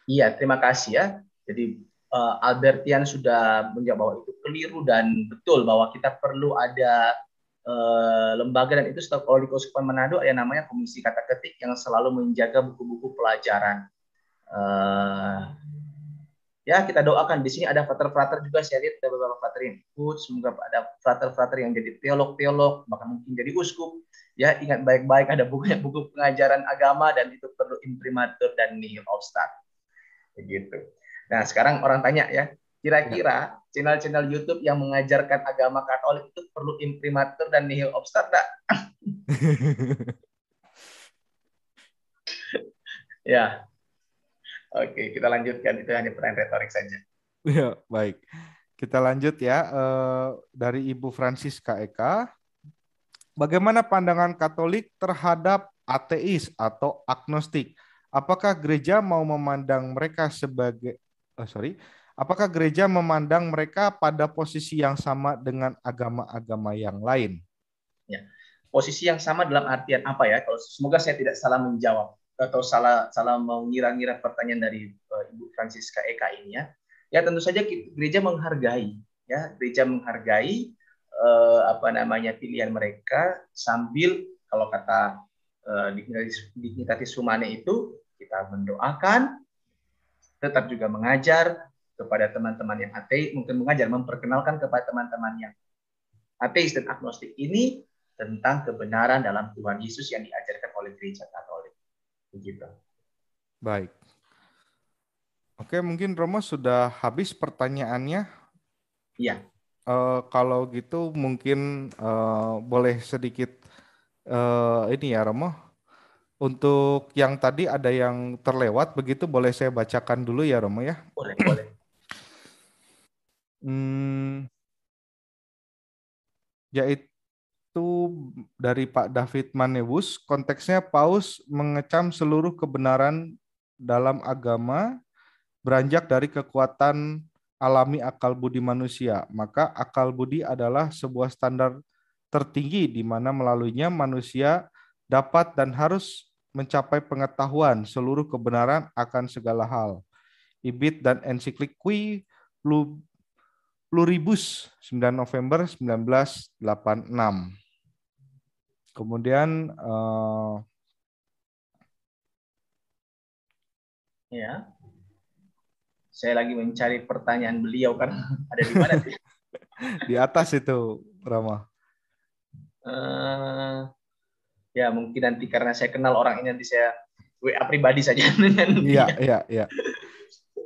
Iya, terima kasih ya. Jadi Albertian sudah menjawab bahwa itu keliru dan betul bahwa kita perlu ada lembaga, dan itu kalau di Keuskupan Manado ada namanya Komisi Kata Ketik yang selalu menjaga buku-buku pelajaran. Ya, kita doakan. Di sini ada frater-frater juga, saya lihat ada beberapa frater yang ikut. Semoga ada frater-frater yang jadi teolog-teolog, bahkan mungkin jadi uskup. Ya, ingat baik-baik, ada buku pengajaran agama dan itu perlu imprimatur dan nihil obstat. Begitu. Nah, sekarang orang tanya ya, kira-kira channel-channel YouTube yang mengajarkan agama Katolik itu perlu imprimatur dan nihil obstat enggak? Ya. Oke, kita lanjutkan. Itu hanya pertanyaan retorik saja. Ya, baik. Kita lanjut ya. Dari Ibu Francisca Eka. Bagaimana pandangan Katolik terhadap ateis atau agnostik? Apakah gereja mau memandang mereka apakah gereja memandang mereka pada posisi yang sama dengan agama-agama yang lain? Ya. Posisi yang sama dalam artian apa ya? Kalau semoga saya tidak salah menjawab atau salah mengira-ngira pertanyaan dari Ibu Francisca Eka ini ya. Ya, tentu saja gereja menghargai ya, gereja menghargai pilihan mereka, sambil kalau kata Dignitatis Humanae itu kita mendoakan, tetap juga mengajar kepada teman-teman yang ateis, mungkin memperkenalkan kepada teman-teman yang ateis dan agnostik ini tentang kebenaran dalam Tuhan Yesus yang diajarkan oleh Gereja Katolik. Begitu. Baik. Oke, mungkin Romo sudah habis pertanyaannya. Iya. Kalau gitu mungkin boleh sedikit ini ya Romo. Untuk yang tadi ada yang terlewat begitu, boleh saya bacakan dulu ya Romo ya? Boleh. Yaitu dari Pak David Manewus, konteksnya Paus mengecam seluruh kebenaran dalam agama beranjak dari kekuatan alami akal budi manusia. Maka akal budi adalah sebuah standar tertinggi di mana melaluinya manusia dapat dan harus mencapai pengetahuan seluruh kebenaran akan segala hal. Ibid dan ensiklik Qui Pluribus 9 November 1986. Kemudian Ya, saya lagi mencari pertanyaan beliau kan ada di mana sih? Di atas itu, Rama. Ya mungkin nanti karena saya kenal orang ini nanti saya WA pribadi saja dengan Iya, dia. iya, iya.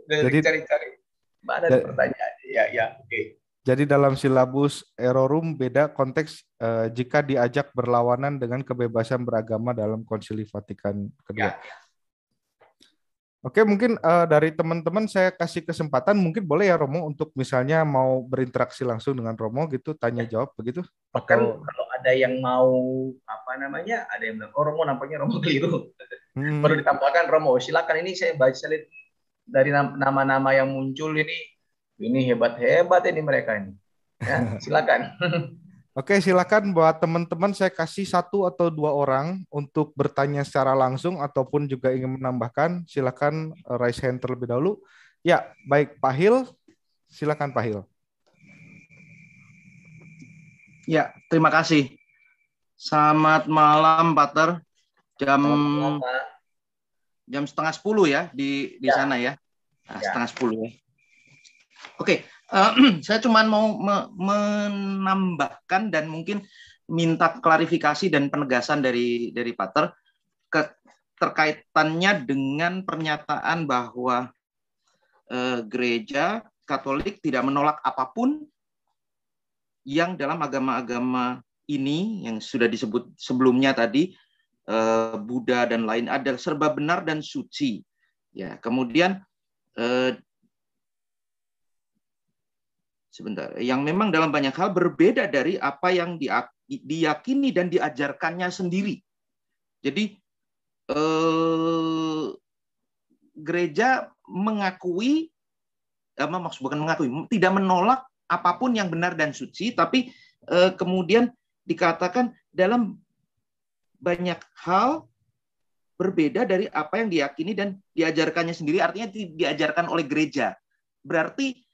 Jadi Cari-cari mana ada pertanyaan. Ya, oke. jadi dalam silabus Errorum beda konteks jika diajak berlawanan dengan kebebasan beragama dalam Konsili Vatikan kedua. Ya, Oke, mungkin dari teman-teman saya kasih kesempatan, mungkin boleh ya Romo untuk misalnya mau berinteraksi langsung dengan Romo gitu, tanya jawab begitu, bahkan atau kalau ada yang mau apa namanya, ada yang bilang, oh Romo nampaknya Romo keliru. Perlu ditambahkan Romo, silakan ini saya baca lihat dari nama-nama yang muncul ini hebat-hebat ini mereka ini. Ya, silakan. Oke, silakan buat teman-teman saya kasih 1 atau 2 orang untuk bertanya secara langsung ataupun juga ingin menambahkan, silakan raise hand terlebih dahulu. Ya, baik Pak Hil, silakan Pak Hil. Ya, terima kasih. Selamat malam, Pater. Jam setengah 10 ya di sana ya. Nah, setengah 10 ya. Oke, saya cuma mau menambahkan dan mungkin minta klarifikasi dan penegasan dari Pater terkaitannya dengan pernyataan bahwa gereja Katolik tidak menolak apapun yang dalam agama-agama ini yang sudah disebut sebelumnya tadi, Buddha dan lain, ada serba benar dan suci. Ya, kemudian sebentar, yang memang dalam banyak hal berbeda dari apa yang diyakini dan diajarkannya sendiri. Jadi gereja mengakui, bukan mengakui, tidak menolak apapun yang benar dan suci, tapi kemudian dikatakan dalam banyak hal berbeda dari apa yang diyakini dan diajarkannya sendiri, artinya diajarkan oleh gereja. Berarti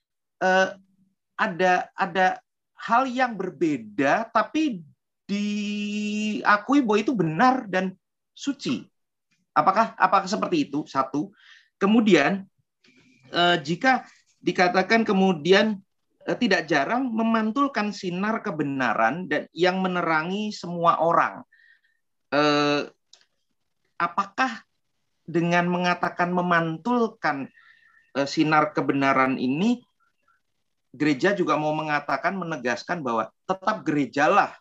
ada hal yang berbeda tapi diakui bahwa itu benar dan suci. Apakah seperti itu? Satu. Kemudian jika dikatakan kemudian tidak jarang memantulkan sinar kebenaran dan yang menerangi semua orang. Apakah dengan mengatakan memantulkan sinar kebenaran ini, gereja juga mau mengatakan, menegaskan bahwa tetap gerejalah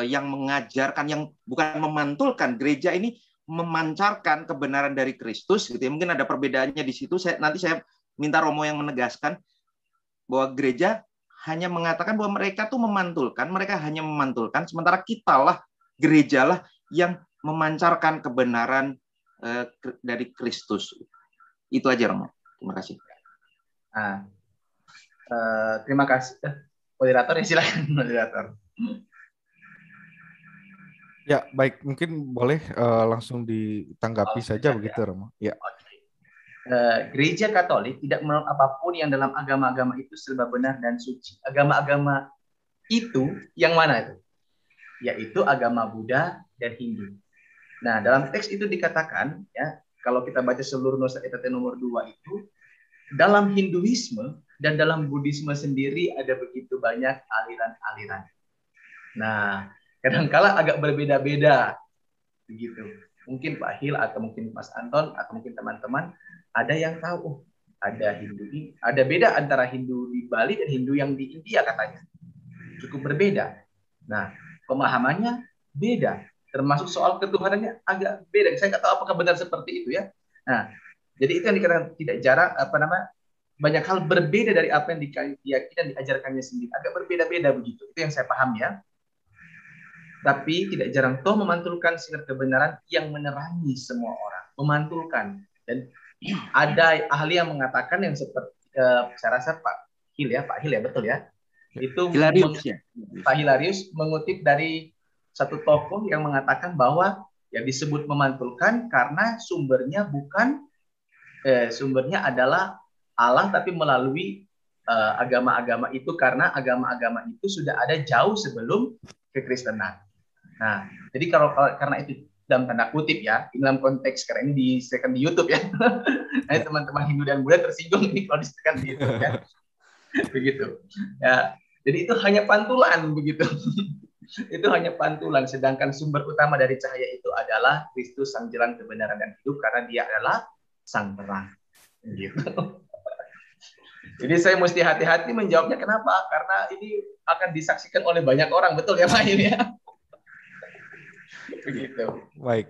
yang mengajarkan, yang bukan memantulkan. Gereja ini memancarkan kebenaran dari Kristus, gitu ya. Mungkin ada perbedaannya di situ. Nanti saya minta Romo yang menegaskan bahwa gereja hanya mengatakan bahwa mereka tuh memantulkan, mereka hanya memantulkan, sementara kitalah, gerejalah yang memancarkan kebenaran dari Kristus. Itu aja, Romo. Terima kasih. Nah, terima kasih. Moderator, ya silakan moderator. Ya, baik. Mungkin boleh langsung ditanggapi saja begitu, Romo. Ya. Gereja Katolik tidak menolak apapun yang dalam agama-agama itu serba benar dan suci. Agama-agama itu yang mana itu? Yaitu agama Buddha dan Hindu. Nah, dalam teks itu dikatakan, ya, kalau kita baca seluruh Nusa Etate nomor 2 itu, dalam Hinduisme dan dalam Buddhisme sendiri ada begitu banyak aliran-aliran. Nah, kadang-kala agak berbeda-beda begitu. Mungkin Pak Hil atau mungkin Mas Anton atau mungkin teman-teman ada yang tahu, ada Hindu, ada beda antara Hindu di Bali dan Hindu yang di India katanya. Cukup berbeda. Nah, pemahamannya beda. Termasuk soal ketuhanannya agak beda. Saya nggak tahu apakah benar seperti itu ya. Nah, jadi itu yang dikatakan tidak jarang banyak hal berbeda dari apa yang diyakini dan diajarkannya sendiri. Agak berbeda-beda begitu. Itu yang saya paham ya. Tapi tidak jarang toh memantulkan sinar kebenaran yang menerangi semua orang. Memantulkan. Dan ada ahli yang mengatakan yang seperti saya rasa Pak Hil ya, betul ya. Itu Hilarius, ya. Pak Hilarius mengutip dari satu tokoh yang mengatakan bahwa ya disebut memantulkan karena sumbernya sumbernya adalah Allah, tapi melalui agama-agama itu, karena agama-agama itu sudah ada jauh sebelum kekristenan. Nah, jadi karena itu dalam tanda kutip ya, dalam konteks karena ini disediakan di YouTube ya, Nanti teman-teman Hindu dan Buddha tersinggung nih kalau disebutkan gitu ya. Begitu. Ya. Jadi itu hanya pantulan begitu. Itu hanya pantulan, sedangkan sumber utama dari cahaya itu adalah Kristus, sang jalan kebenaran dan hidup, karena dia adalah sang terang. Gitu. Jadi saya mesti hati-hati menjawabnya. Kenapa? Karena ini akan disaksikan oleh banyak orang, betul ya Pak ini ya? Begitu. Baik.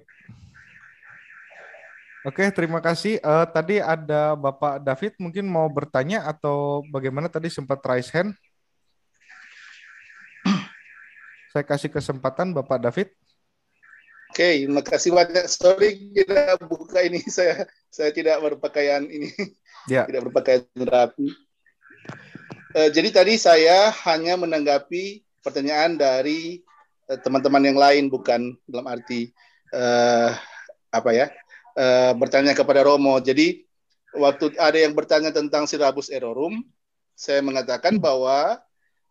Oke, terima kasih. Tadi ada Bapak David mungkin mau bertanya atau bagaimana, tadi sempat raise hand. Saya kasih kesempatan Bapak David. Oke, terima kasih banyak. Sorry tidak buka ini, saya tidak berpakaian ini, Ya. tidak berpakaian rapi. Jadi tadi saya hanya menanggapi pertanyaan dari teman-teman yang lain, bukan dalam arti bertanya kepada Romo. Jadi waktu ada yang bertanya tentang Syllabus Errorum, saya mengatakan bahwa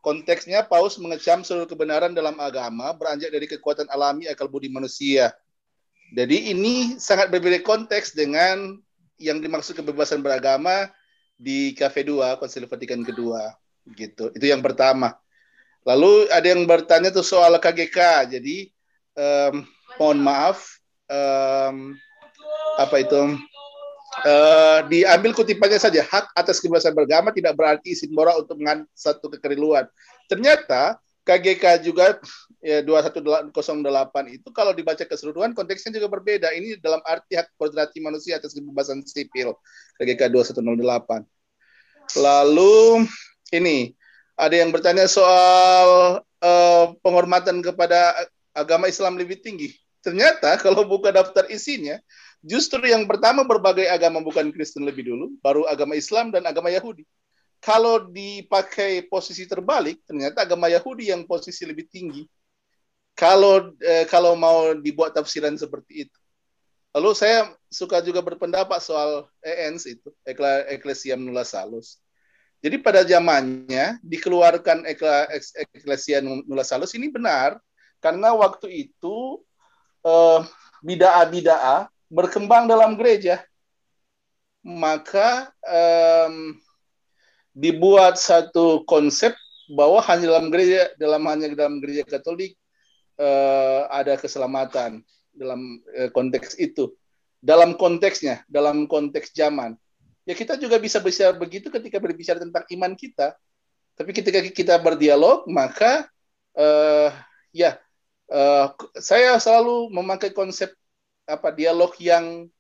konteksnya Paus mengecam seluruh kebenaran dalam agama beranjak dari kekuatan alami akal budi manusia. Jadi ini sangat berbeda konteks dengan yang dimaksud kebebasan beragama di KV2, Konsili Vatikan kedua. Gitu. Itu yang pertama. Lalu ada yang bertanya tuh soal KGK. Jadi mohon maaf, diambil kutipannya saja. Hak atas kebebasan beragama tidak berarti izin moral untuk menganut satu kekeliruan. Ternyata KGK juga 2108 itu kalau dibaca keseluruhan konteksnya juga berbeda. Ini dalam arti hak koordinasi manusia atas kebebasan sipil, KGK 2108. Lalu ini ada yang bertanya soal penghormatan kepada agama Islam lebih tinggi. Ternyata kalau buka daftar isinya, justru yang pertama berbagai agama bukan Kristen lebih dulu, baru agama Islam dan agama Yahudi. Kalau dipakai posisi terbalik, ternyata agama Yahudi yang posisi lebih tinggi. Kalau mau dibuat tafsiran seperti itu. Lalu saya suka juga berpendapat soal ENS itu, Ecclesia Nulla Salus. Jadi pada zamannya dikeluarkan Ecclesia Nulla Salus ini benar, karena waktu itu bid'ah berkembang dalam gereja, maka dibuat satu konsep bahwa hanya dalam gereja Katolik ada keselamatan dalam konteks itu, dalam konteks zaman. Ya kita juga bisa bicara begitu ketika berbicara tentang iman kita, tapi ketika kita berdialog maka saya selalu memakai konsep dialog yang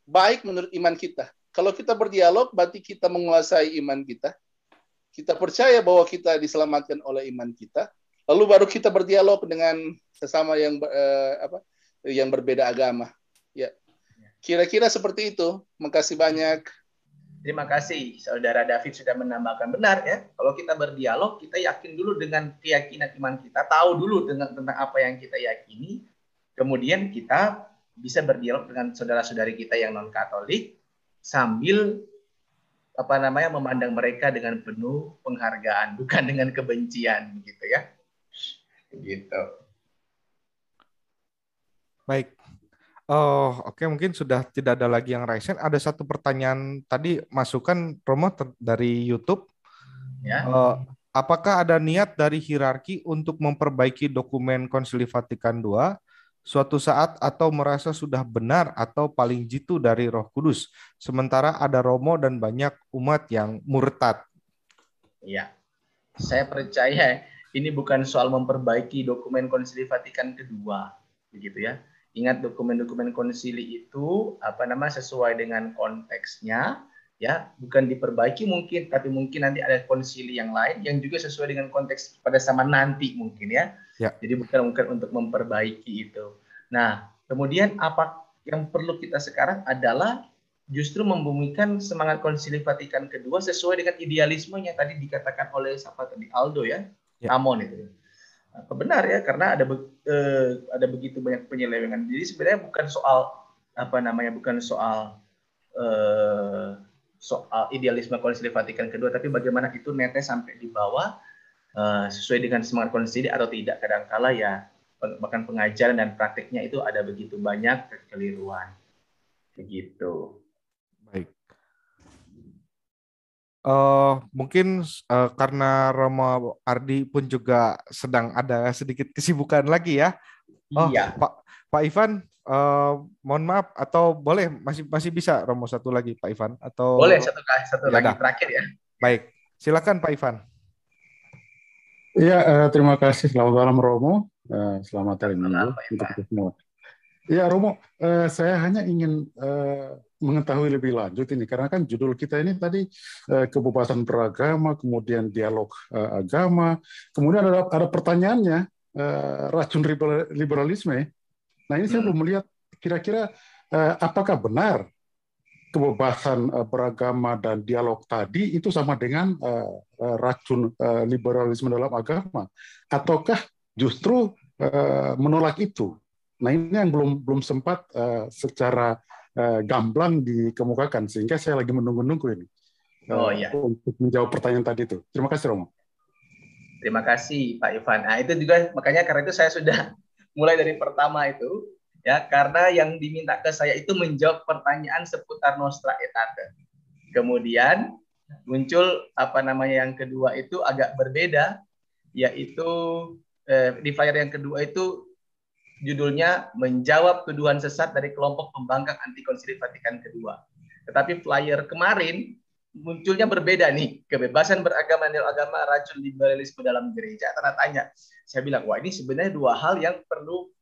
baik menurut iman kita. Kalau kita berdialog, berarti kita menguasai iman kita. Kita percaya bahwa kita diselamatkan oleh iman kita. Lalu baru kita berdialog dengan sesama yang berbeda agama. Ya, kira-kira seperti itu. Makasih banyak. Terima kasih, Saudara David sudah menambahkan. Benar ya, kalau kita berdialog, kita yakin dulu dengan keyakinan iman kita, tahu dulu tentang apa yang kita yakini, kemudian kita bisa berdialog dengan saudara-saudari kita yang non-Katolik, sambil memandang mereka dengan penuh penghargaan, bukan dengan kebencian, gitu ya. Gitu. Baik. Oh, oke, mungkin sudah tidak ada lagi yang raise. Ada satu pertanyaan tadi masukan Romo dari YouTube. Ya. Apakah ada niat dari hierarki untuk memperbaiki dokumen Konsili Vatikan II suatu saat, atau merasa sudah benar atau paling jitu dari Roh Kudus, sementara ada Romo dan banyak umat yang murtad? Iya. Saya percaya ini bukan soal memperbaiki dokumen Konsili Vatikan II, begitu ya. Ingat, dokumen-dokumen konsili itu sesuai dengan konteksnya, ya, bukan diperbaiki mungkin, tapi mungkin nanti ada konsili yang lain yang juga sesuai dengan konteks pada zaman nanti mungkin ya. Jadi bukan untuk memperbaiki itu. Nah, kemudian apa yang perlu kita sekarang adalah justru membumikan semangat Konsili Vatikan kedua sesuai dengan idealismenya tadi dikatakan oleh Aldo ya. Amon itu. Benar ya, karena ada begitu banyak penyelewengan. Jadi sebenarnya bukan soal idealisme Konsili Vatikan kedua, tapi bagaimana itu netes sampai di bawah sesuai dengan semangat konsili atau tidak. Kadangkala ya bahkan pengajaran dan praktiknya itu ada begitu banyak kekeliruan. Begitu. Baik. Mungkin karena Romo Ardi pun juga sedang ada sedikit kesibukan lagi ya. Oh, Iya, Pak Ivan, mohon maaf atau boleh masih masih bisa Romo satu lagi Pak Ivan boleh atau satu ya lagi dah. terakhir ya. Baik, silakan Pak Ivan. Iya, terima kasih. Selamat malam Romo. Selamat hari Salam, Minggu Pak untuk Ivan. kita semua. Ya Romo, saya hanya ingin mengetahui lebih lanjut ini karena kan judul kita ini tadi kebebasan beragama, kemudian dialog agama, kemudian ada pertanyaannya racun liberalisme. Nah ini saya belum melihat kira-kira apakah benar kebebasan beragama dan dialog tadi itu sama dengan racun liberalisme dalam agama, ataukah justru menolak itu? Nah ini yang belum sempat secara gamblang dikemukakan, sehingga saya lagi menunggu-nunggu ini Oh iya, untuk menjawab pertanyaan tadi itu. Terima kasih Romo. terima kasih Pak Ivan. Nah itu juga makanya karena itu saya sudah mulai dari pertama itu ya, karena yang diminta ke saya itu menjawab pertanyaan seputar Nostra Aetate. Kemudian muncul yang kedua itu agak berbeda, yaitu di flyer yang kedua itu judulnya menjawab tuduhan sesat dari kelompok pembangkang anti konsili Vatikan kedua. Tetapi flyer kemarin munculnya berbeda nih, kebebasan beragama dan agama, racun liberalisme dalam gereja, tanda tanya. Saya bilang, wah ini sebenarnya dua hal yang perlu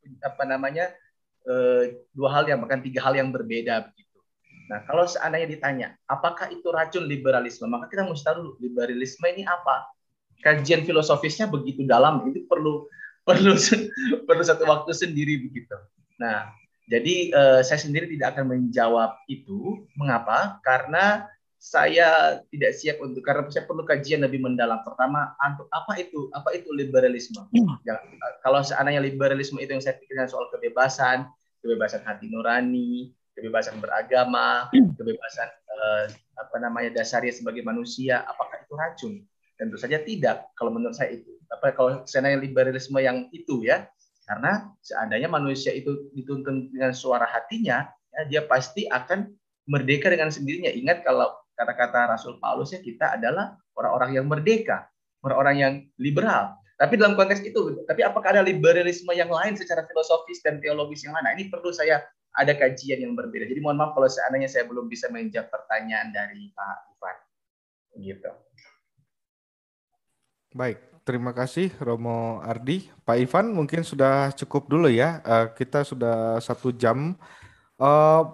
dua hal yang bahkan tiga hal yang berbeda begitu. Nah, kalau seandainya ditanya, apakah itu racun liberalisme? Maka kita mesti tahu dulu, liberalisme ini apa? Kajian filosofisnya begitu dalam, itu perlu satu waktu sendiri begitu. Nah, jadi saya sendiri tidak akan menjawab itu. Mengapa? Karena saya tidak siap karena saya perlu kajian lebih mendalam. Pertama, apa itu liberalisme? Ya, kalau seandainya liberalisme itu yang saya pikirkan soal kebebasan hati nurani, kebebasan beragama, kebebasan dasarnya sebagai manusia, apakah itu racun? Tentu saja tidak. Kalau menurut saya itu. Kalau seandainya liberalisme yang itu ya, karena seandainya manusia itu dituntun dengan suara hatinya, ya, dia pasti akan merdeka dengan sendirinya. Ingat kalau kata-kata Rasul Paulus ya, kita adalah orang-orang yang merdeka, orang-orang yang liberal. Tapi dalam konteks itu, tapi apakah ada liberalisme yang lain secara filosofis dan teologis yang mana? Ini perlu saya ada kajian yang berbeda. Jadi mohon maaf kalau seandainya saya belum bisa menjawab pertanyaan dari Pak Ivan. Gitu. Baik, terima kasih Romo Ardi. Pak Ivan mungkin sudah cukup dulu ya. Kita sudah 1 jam.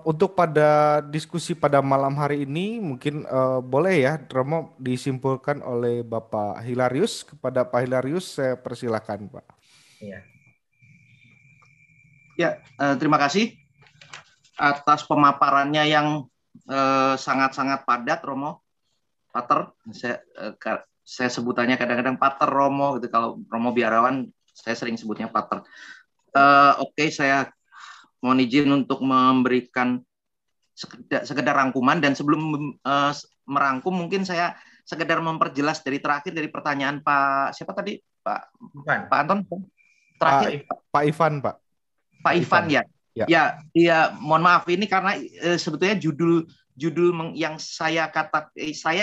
Untuk pada diskusi pada malam hari ini mungkin boleh ya Romo disimpulkan oleh Bapak Hilarius. Kepada Pak Hilarius saya persilakan Pak. Ya, terima kasih atas pemaparannya yang sangat-sangat padat, Romo. Pater, saya sebutannya kadang-kadang Pater Romo gitu. Kalau Romo Biarawan saya sering sebutnya Pater. Oke, saya mohon izin untuk memberikan sekedar rangkuman, dan sebelum merangkum mungkin saya sekedar memperjelas dari terakhir dari pertanyaan Pak siapa tadi, Pak Anton terakhir, Pak Ivan Pak. Pak Ivan ya. Ya, mohon maaf ini karena sebetulnya judul yang saya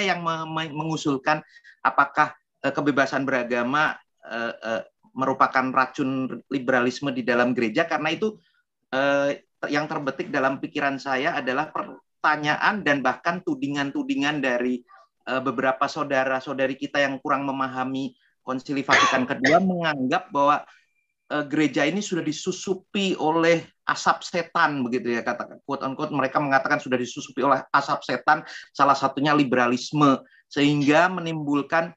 yang mengusulkan apakah kebebasan beragama merupakan racun liberalisme di dalam gereja, karena itu yang terbetik dalam pikiran saya adalah pertanyaan dan bahkan tudingan-tudingan dari beberapa saudara-saudari kita yang kurang memahami Konsili Vatikan kedua, menganggap bahwa gereja ini sudah disusupi oleh asap setan, begitu ya, kata quote unquote, mereka mengatakan sudah disusupi oleh asap setan, salah satunya liberalisme, sehingga menimbulkan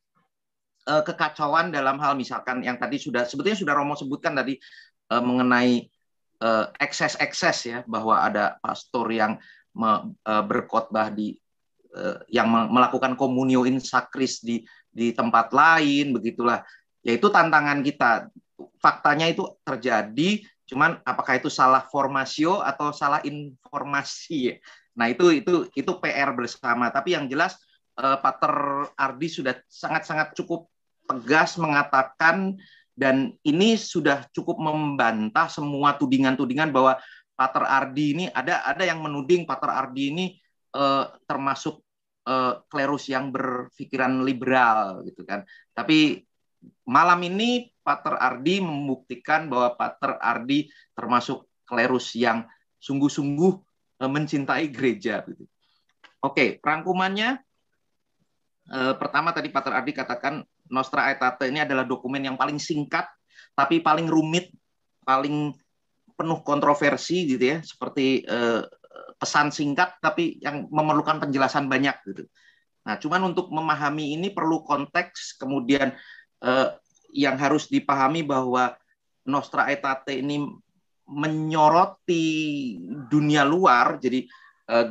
kekacauan dalam hal misalkan yang tadi sebetulnya sudah Romo sebutkan tadi mengenai ekses ya, bahwa ada pastor yang berkhotbah yang melakukan komunio in sacris di tempat lain, begitulah. Yaitu tantangan kita. Faktanya itu terjadi, cuman apakah itu salah formasio atau salah informasi? Nah, itu PR bersama. Tapi yang jelas Pater Ardi sudah sangat-sangat cukup tegas mengatakan, dan ini sudah cukup membantah semua tudingan-tudingan bahwa Pater Ardi ini ada yang menuding Pater Ardi ini termasuk klerus yang berpikiran liberal gitu kan. Tapi malam ini Pater Ardi membuktikan bahwa Pater Ardi termasuk klerus yang sungguh-sungguh mencintai gereja gitu. Oke, rangkumannya pertama tadi Pater Ardi katakan Nostra Aetate ini adalah dokumen yang paling singkat tapi paling rumit, paling penuh kontroversi gitu ya, seperti pesan singkat tapi yang memerlukan penjelasan banyak gitu. Nah, cuman untuk memahami ini perlu konteks, kemudian yang harus dipahami bahwa Nostra Aetate ini menyoroti dunia luar, jadi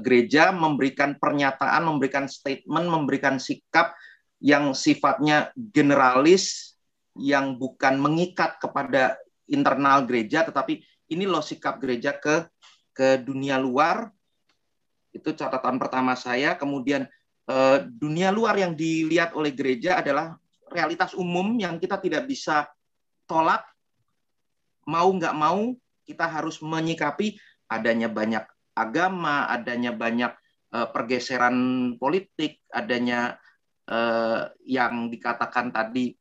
gereja memberikan pernyataan, memberikan statement, memberikan sikap yang sifatnya generalis, yang bukan mengikat kepada internal gereja, tetapi ini loh sikap gereja ke dunia luar. Itu catatan pertama saya. Kemudian dunia luar yang dilihat oleh gereja adalah realitas umum yang kita tidak bisa tolak. Mau nggak mau, kita harus menyikapi adanya banyak agama, adanya banyak pergeseran politik, adanya yang dikatakan tadi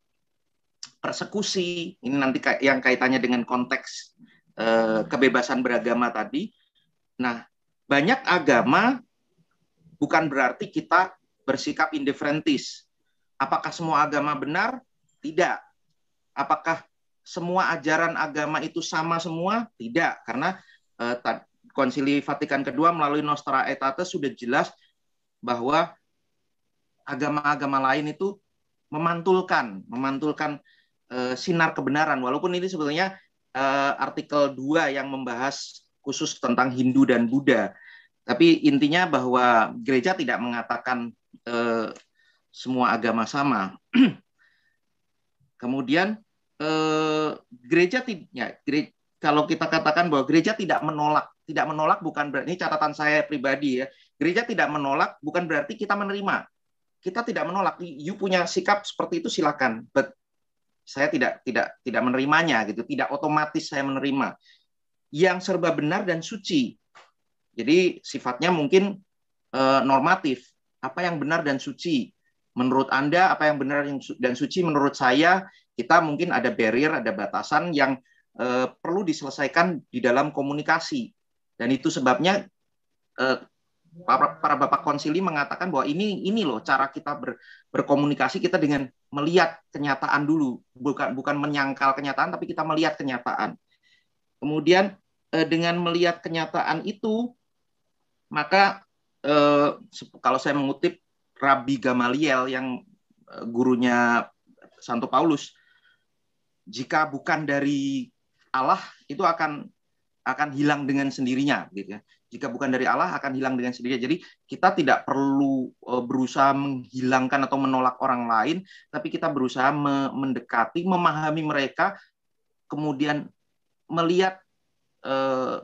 persekusi. Ini nanti yang kaitannya dengan konteks kebebasan beragama tadi. Nah, banyak agama bukan berarti kita bersikap indifferentis. Apakah semua agama benar? Tidak. Apakah semua ajaran agama itu sama semua? Tidak, karena Konsili Vatikan Kedua melalui Nostra Aetate sudah jelas bahwa agama-agama lain itu memantulkan sinar kebenaran. Walaupun ini sebetulnya artikel 2 yang membahas khusus tentang Hindu dan Buddha. Tapi intinya bahwa gereja tidak mengatakan semua agama sama. Kemudian gereja tidak, kalau kita katakan bahwa gereja tidak menolak bukan berarti, ini catatan saya pribadi ya, gereja tidak menolak bukan berarti kita menerima. Kita tidak menolak, you punya sikap seperti itu silakan, but saya tidak menerimanya gitu, tidak otomatis saya menerima. Yang serba benar dan suci. Jadi sifatnya mungkin normatif. Apa yang benar dan suci? Menurut Anda apa yang benar dan suci? Menurut saya kita mungkin ada barrier, ada batasan yang perlu diselesaikan di dalam komunikasi. Dan itu sebabnya para bapak konsili mengatakan bahwa ini loh cara kita berkomunikasi, kita dengan melihat kenyataan dulu, bukan menyangkal kenyataan, tapi kita melihat kenyataan. Kemudian dengan melihat kenyataan itu, maka kalau saya mengutip Rabbi Gamaliel yang gurunya Santo Paulus, jika bukan dari Allah itu akan hilang dengan sendirinya, gitu ya. Jika bukan dari Allah akan hilang dengan sendirinya. Jadi kita tidak perlu berusaha menghilangkan atau menolak orang lain, tapi kita berusaha mendekati, memahami mereka, kemudian melihat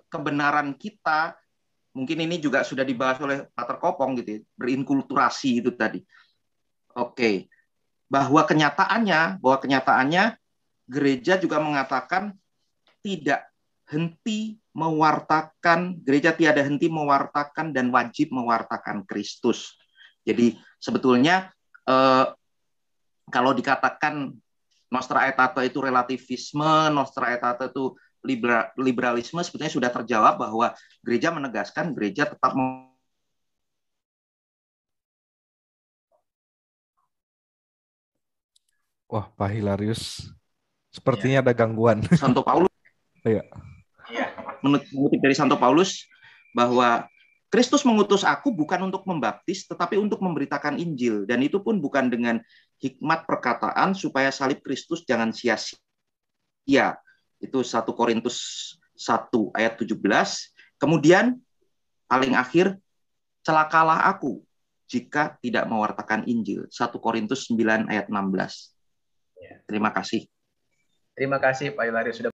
kebenaran kita. Mungkin ini juga sudah dibahas oleh Pater Kopong gitu ya, berinkulturasi itu tadi. Oke. Bahwa kenyataannya gereja juga mengatakan tidak henti mewartakan, gereja tiada henti mewartakan dan wajib mewartakan Kristus. Jadi sebetulnya kalau dikatakan Nostra Aetate itu relativisme, Nostra Aetate itu liberalisme, sebetulnya sudah terjawab bahwa gereja menegaskan gereja tetap Wah, Pak Hilarius, sepertinya ada gangguan. Santo Paulus. Iya. Mengutip dari Santo Paulus bahwa Kristus mengutus aku bukan untuk membaptis, tetapi untuk memberitakan Injil. Dan itu pun bukan dengan hikmat perkataan supaya salib Kristus jangan sia-sia. Itu 1 Korintus 1 ayat 17. Kemudian paling akhir, celakalah aku jika tidak mewartakan Injil. 1 Korintus 9 ayat 16. Terima kasih. Terima kasih Pak Hilarius sudah